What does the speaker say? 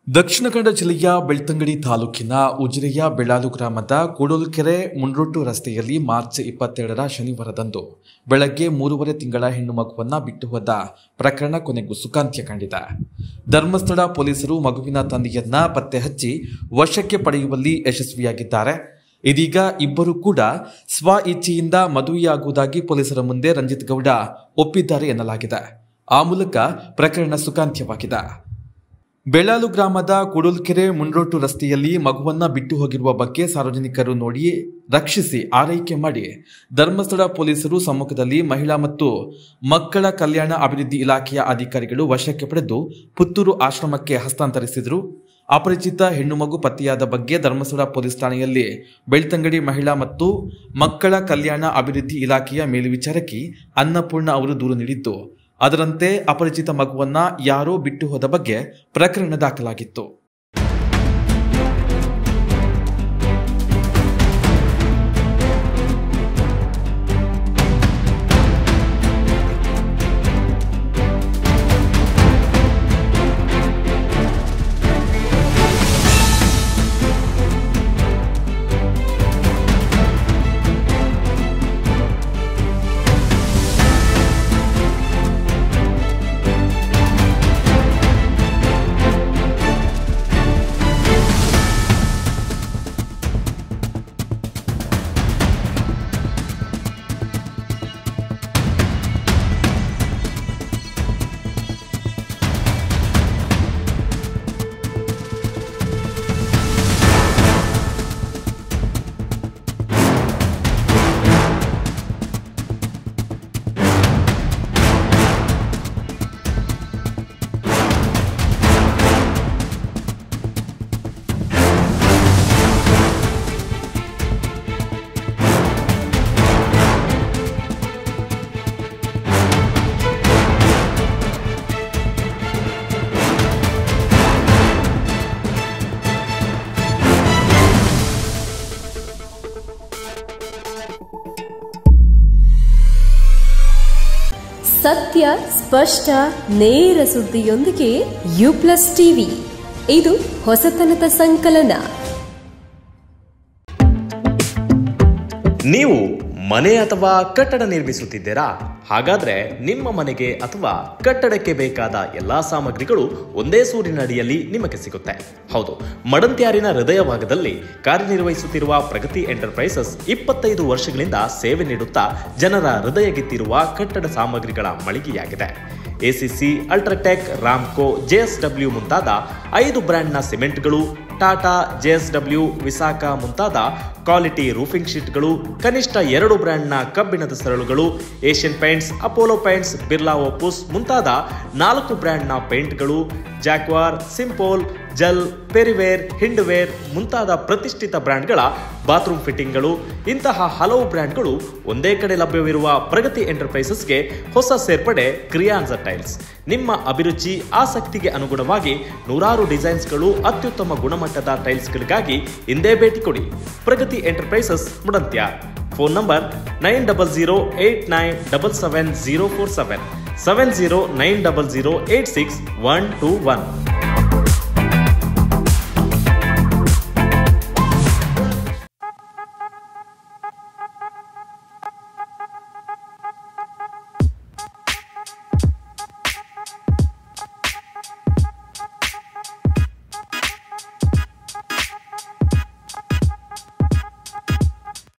ದಕ್ಷಿಣ ಕನ್ನಡ ಜಿಲ್ಲೆಯ ಬೆಳ್ತಂಗಡಿ ತಾಲೂಕಿನ ಉಜಿರೆಯ ಬೆಳ್ಳಾಲು ಗ್ರಾಮದ ಕೂಡಲಕೆರೆ ಮುಂಡ್ರೊಟ್ಟು ರಸ್ತೆಯಲ್ಲಿ ಮಾರ್ಚ್ 22ರ ಶನಿವಾರದಂದು ಬೆಳಗ್ಗೆ 3.5 ತಿಂಗಳ ಹೆಣ್ಣು ಮಗುವನ್ನು ಬಿಟ್ಟು ಹೋದ ಪ್ರಕರಣ ಕೊನೆಗೂ ಸುಖಾಂತ್ಯ ಕಂಡಿದೆ. ಧರ್ಮಸ್ಥಳ ಪೊಲೀಸರು ಮಗುವಿನ ತಂದೆಯನ್ನ ಪತ್ತೆ ಹಚ್ಚಿ ವಶಕ್ಕೆ ಪಡೆಯುವಲ್ಲಿ ಯಶಸ್ವಿಯಾಗಿದ್ದಾರೆ. ಇದೀಗ ಇಬ್ಬರು ಕೂಡ ಸ್ವ ಇಚ್ಛೆಯಿಂದ ಮದುವೆಯಾಗುವುದಾಗಿ ಪೊಲೀಸರ ಮುಂದೆ ರಂಜಿತ್ ಗೌಡ ಒಪ್ಪಿದ್ದಾರೆ ಎನ್ನಲಾಗಿದೆ. ಆ ಮೂಲಕ ಪ್ರಕರಣ ಸುಖಾಂತ್ಯವಾಗಿದೆ. ಬೆಳ್ಳಾಲು ಗ್ರಾಮದ ಕೂಡಲಕೆರೆ ಮುಂಡ್ರೊಟ್ಟು ರಸ್ತೆಯಲ್ಲಿ ಮಗುವನ್ನ ಬಿಟ್ಟು ಹೋಗಿರುವ ಬಗ್ಗೆ ಸಾರ್ವಜನಿಕರು ನೋಡಿ ರಕ್ಷಿಸಿ ಆರೈಕೆ ಮಾಡಿ ಧರ್ಮಸ್ಥಳ ಪೊಲೀಸರು ಸಮ್ಮುಖದಲ್ಲಿ ಮಹಿಳಾ ಮತ್ತು ಮಕ್ಕಳ ಕಲ್ಯಾಣ ಅಭಿವೃದ್ಧಿ ಇಲಾಖೆಯ ಅಧಿಕಾರಿಗಳು ವಶಕ್ಕೆ ಪಡೆದು ಪುತ್ತೂರು ಆಶ್ರಮಕ್ಕೆ ಹಸ್ತಾಂತರಿಸಿದರು. ಅಪರಿಚಿತ ಹೆಣ್ಣು ಮಗು ಪತ್ತೆಯಾದ ಬಗ್ಗೆ ಧರ್ಮಸ್ಥಳ ಪೊಲೀಸ್ ಠಾಣೆಯಲ್ಲಿ ಬೆಳ್ತಂಗಡಿ ಮಹಿಳಾ ಮತ್ತು ಮಕ್ಕಳ ಕಲ್ಯಾಣ ಅಭಿವೃದ್ಧಿ ಇಲಾಖೆಯ ಮೇಲ್ವಿಚಾರಕಿ ಅನ್ನಪೂರ್ಣ ಅವರು ದೂರು ನೀಡಿದ್ದು, ಅದರಂತೆ ಅಪರಿಚಿತ ಮಗುವನ್ನ ಯಾರೋ ಬಿಟ್ಟು ಹೋದ ಬಗ್ಗೆ ಪ್ರಕರಣ ದಾಖಲಾಗಿತ್ತು. ಸತ್ಯ, ಸ್ಪಷ್ಟ, ನೇರ ಸುದ್ದಿಯೊಂದಿಗೆ ಯು+ ಟಿವಿ. ಇದು ಹೊಸತನದ ಸಂಕಲನ. ನೀವು ಮನೆ ಅಥವಾ ಕಟ್ಟಡ ನಿರ್ಮಿಸುತ್ತಿದ್ದೀರಾ? ಹಾಗಾದ್ರೆ ನಿಮ್ಮ ಮನೆಗೆ ಅಥವಾ ಕಟ್ಟಡಕ್ಕೆ ಬೇಕಾದ ಎಲ್ಲಾ ಸಾಮಗ್ರಿಗಳು ಒಂದೇ ಸೂರಿನಡಿಯಲ್ಲಿ ನಿಮಗೆ ಸಿಗುತ್ತೆ. ಹೌದು, ಮಡಂತ್ಯಾರಿನ ಹೃದಯ ಭಾಗದಲ್ಲಿ ಕಾರ್ಯನಿರ್ವಹಿಸುತ್ತಿರುವ ಪ್ರಗತಿ ಎಂಟರ್ಪ್ರೈಸಸ್ 25 ವರ್ಷಗಳಿಂದ ಸೇವೆ ನೀಡುತ್ತಾ ಜನರ ಹೃದಯ ಗೆದ್ದಿರುವ ಕಟ್ಟಡ ಸಾಮಗ್ರಿಗಳ ಮಳಿಗೆಯಾಗಿದೆ. ಎಸಿಸಿ, ಅಲ್ಟ್ರಾಟೆಕ್, ರಾಮ್ಕೋ, ಜೆಎಸ್ಡಬ್ಲ್ಯೂ ಮುಂತಾದ 5 ಬ್ರ್ಯಾಂಡ್ನ ಸಿಮೆಂಟ್ಗಳು, ಟಾಟಾ, ಜೆಎಸ್ಡಬ್ಲ್ಯೂ, ವಿಸಾಕ ಮುಂತಾದ ಕ್ವಾಲಿಟಿ ರೂಫಿಂಗ್ ಶೀಟ್ಗಳು, ಕನಿಷ್ಠ 2 ಬ್ರ್ಯಾಂಡ್ನ ಕಬ್ಬಿಣದ ಸರಳುಗಳು, Asian Paints, Apollo Paints, Birla Opus ಮುಂತಾದ 4 ಬ್ರ್ಯಾಂಡ್ನ ಪೇಂಟ್ಗಳು, ಜಾಕ್ವಾರ್, ಸಿಂಪೋಲ್, ಜಲ್, ಪೆರಿವೇರ್, ಹಿಂಡ್ವೇರ್ ಮುಂತಾದ ಪ್ರತಿಷ್ಠಿತ ಬ್ರ್ಯಾಂಡ್ಗಳ ಬಾತ್ರೂಮ್ ಫಿಟ್ಟಿಂಗ್ಗಳು, ಇಂತಹ ಹಲವು ಬ್ರ್ಯಾಂಡ್ಗಳು ಒಂದೇ ಕಡೆ ಲಭ್ಯವಿರುವ ಪ್ರಗತಿ ಎಂಟರ್ಪ್ರೈಸಸ್ಗೆ ಹೊಸ ಸೇರ್ಪಡೆ ಕ್ರಿಯಾನ್ಸ ಟೈಲ್ಸ್. ನಿಮ್ಮ ಅಭಿರುಚಿ, ಆಸಕ್ತಿಗೆ ಅನುಗುಣವಾಗಿ 100 ಡಿಸೈನ್ಸ್ಗಳು, ಅತ್ಯುತ್ತಮ ಗುಣಮಟ್ಟದ ಟೈಲ್ಸ್ಗಳಿಗಾಗಿ ಹಿಂದೆ ಭೇಟಿ ಕೊಡಿ. Pragati Enterprises, Madanthyar. Phone number 9008977047 7090086121.